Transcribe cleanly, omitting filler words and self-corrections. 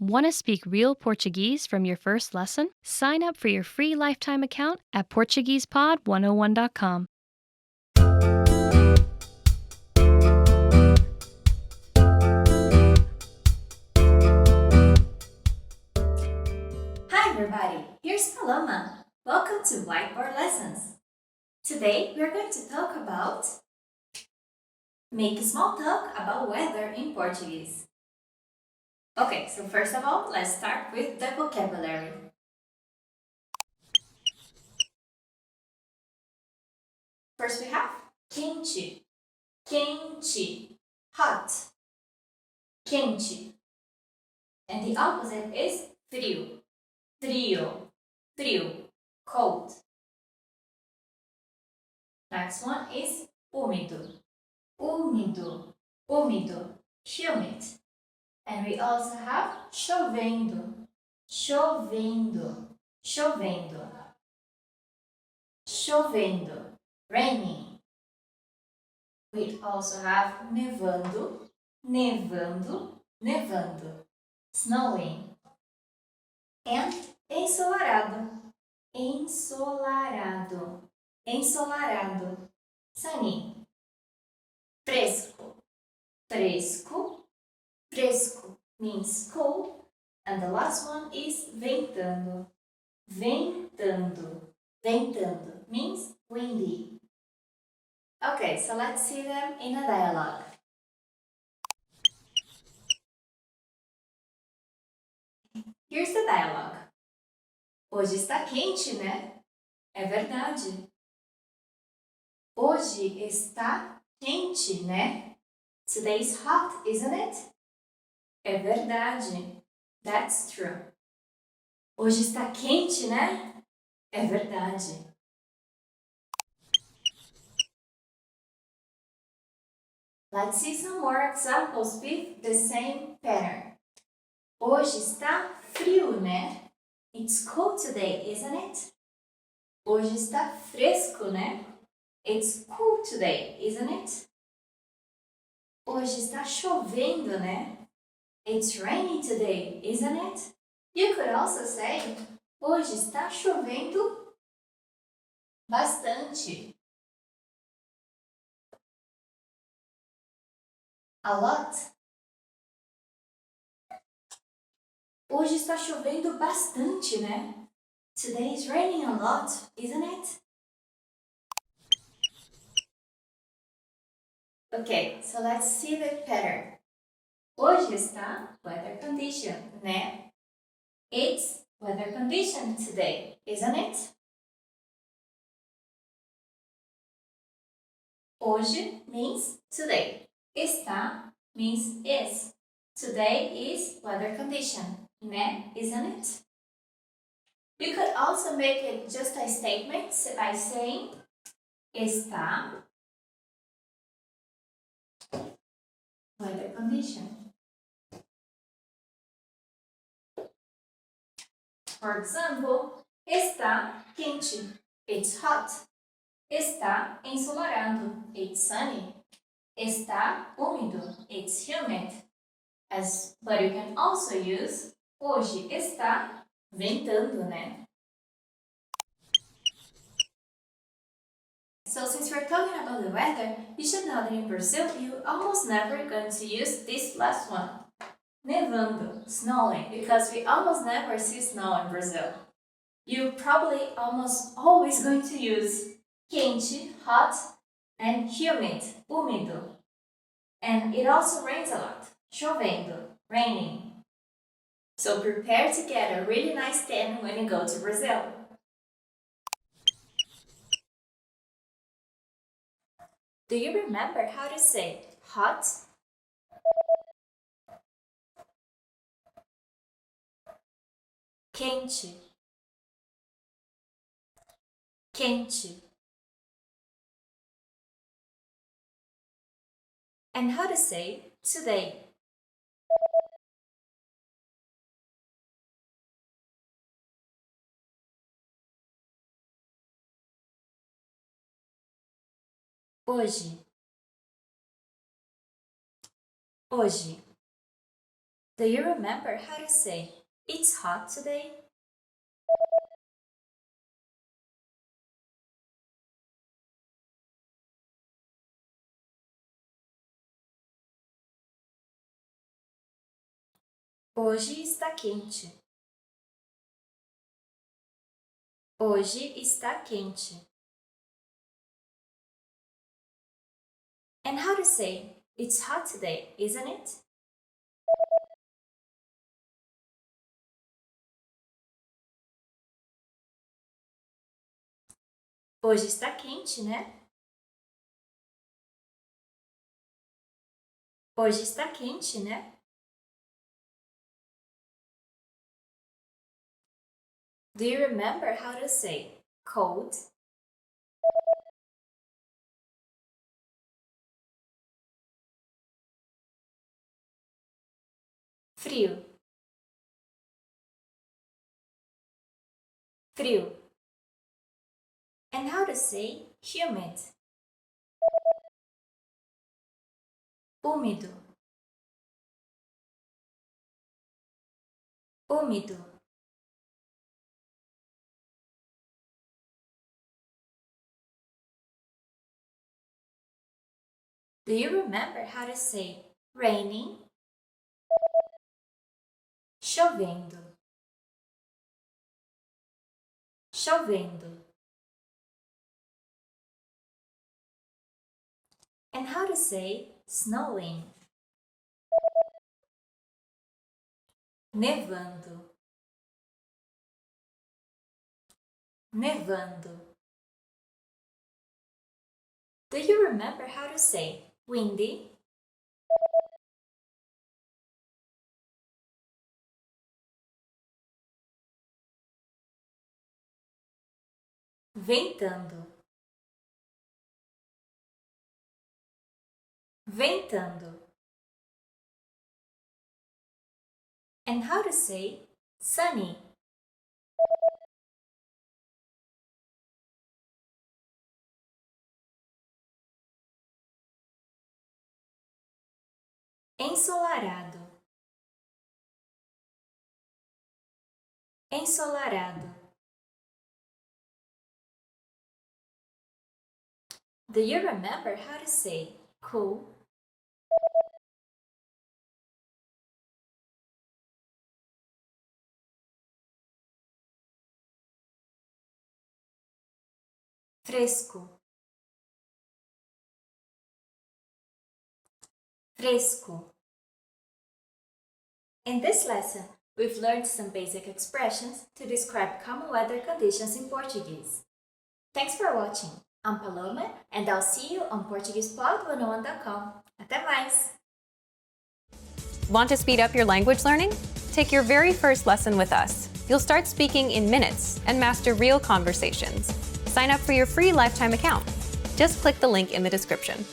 Want to speak real Portuguese from your first lesson? Sign up for your free lifetime account at PortuguesePod101.com. Hi everybody, here's Paloma. Welcome to Whiteboard Lessons. Today we're going to talk about make small talk about weather in Portuguese. Okay, so first of all, let's start with the vocabulary. First we have quente, quente, hot, quente. And the opposite is frio, frio, frio, cold. Next one is úmido, úmido, úmido, humid. And we also have chovendo, chovendo, chovendo, chovendo, raining. We also have nevando, nevando, nevando, snowing. And ensolarado, ensolarado, ensolarado, sunny. Fresco, fresco, fresco means cool. And the last one is ventando, ventando, ventando means windy. Okay, so let's see them in a dialogue. Here's the dialogue. Hoje está quente, né? É verdade. Hoje está quente, né? Today's hot, isn't it? É verdade. That's true. Hoje está quente, né? É verdade. Let's see some more examples with the same pattern. Hoje está frio, né? It's cold today, isn't it? Hoje está fresco, né? It's cool today, isn't it? Hoje está chovendo, né? It's raining today, isn't it? You could also say, hoje está chovendo bastante. A lot. Hoje está chovendo bastante, né? Today is raining a lot, isn't it? Okay, so let's see the pattern. Hoje está weather condition, né? It's weather condition today, isn't it? Hoje means today. Está means is. Today is weather condition, né? Isn't it? You could also make it just a statement by saying está weather condition. For example, está quente. It's hot. Está ensolarado. It's sunny. Está úmido. It's humid. But you can also use hoje está ventando, né? So since we're talking about the weather, you should know that in Brazil, you almost never going to use this last one. Nevando, snowing, because we almost never see snow in Brazil. You're probably almost always going to use quente, hot, and humid, úmido. And it also rains a lot, chovendo, raining. So prepare to get a really nice tan when you go to Brazil. Do you remember how to say hot? Quente, quente. And how to say today? Hoje, hoje. Do you remember how to say, "It's hot today"? Hoje está quente. Hoje está quente. And how to say, "It's hot today, isn't it"? Hoje está quente, né? Hoje está quente, né? Do you remember how to say cold? Frio. Frio. And how to say humid? Úmido. Úmido. Do you remember how to say raining? Chovendo. Chovendo. And how to say snowing? Nevando. Nevando. Do you remember how to say windy? Ventando. Ventando. And how to say sunny? Ensolarado. Ensolarado. Do you remember how to say cool? Fresco. Fresco. In this lesson, we've learned some basic expressions to describe common weather conditions in Portuguese. Thanks for watching. I'm Paloma, and I'll see you on PortuguesePod101.com. Até mais! Want to speed up your language learning? Take your very first lesson with us. You'll start speaking in minutes and master real conversations. Sign up for your free lifetime account. Just click the link in the description.